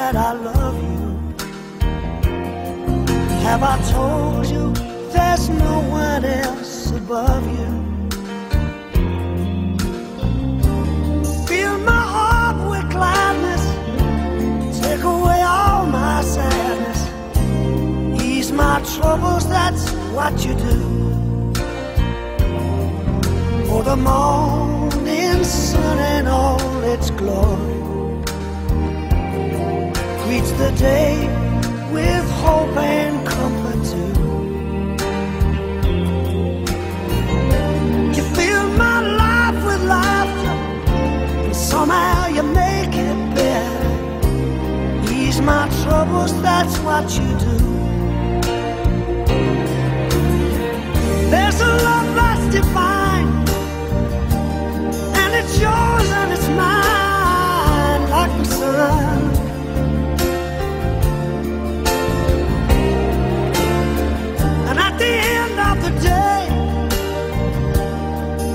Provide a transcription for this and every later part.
that I love you? Have I told you there's no one else above you? Fill my heart with gladness, take away all my sadness, ease my troubles, that's what you do. For the morning sun and all its glory greets the day with hope and comfort too. You fill my life with laughter, and somehow you make it better. Ease my troubles, that's what you do. There's a love that's divine, and it's yours and it's mine, like the sun. And at the end of the day,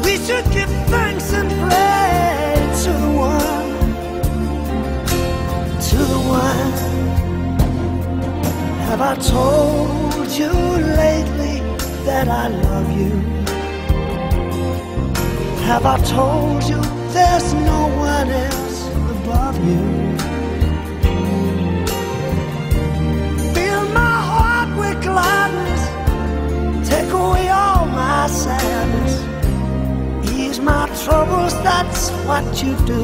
we should give thanks and pray to the one, to the one. Have I told you lately that I love you? Have I told you there's no one else above you? Fill my heart with gladness, take away all my sadness, ease my troubles, that's what you do.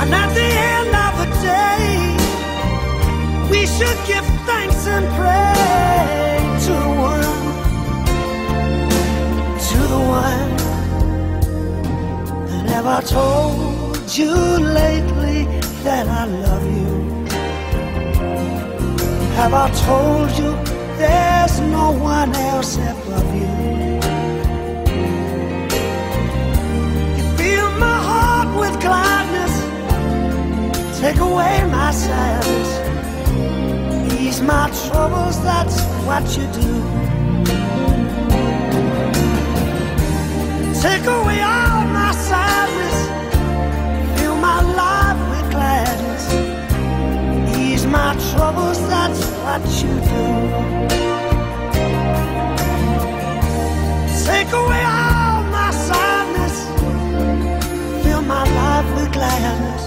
And at the end of the day, we should give thanks and pray to the one, to the one. And have I told you lately that I love you? Have I told you there's no one else above you? You fill my heart with gladness, take away my sadness, ease my troubles, that's what you do. Take away all my sadness, fill my life with gladness, ease my troubles, that's what you do. Take away all my sadness, fill my life with gladness,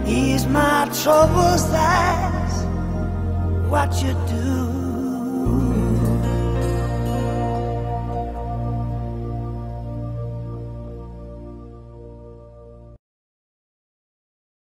ease my troubles, that's what you do.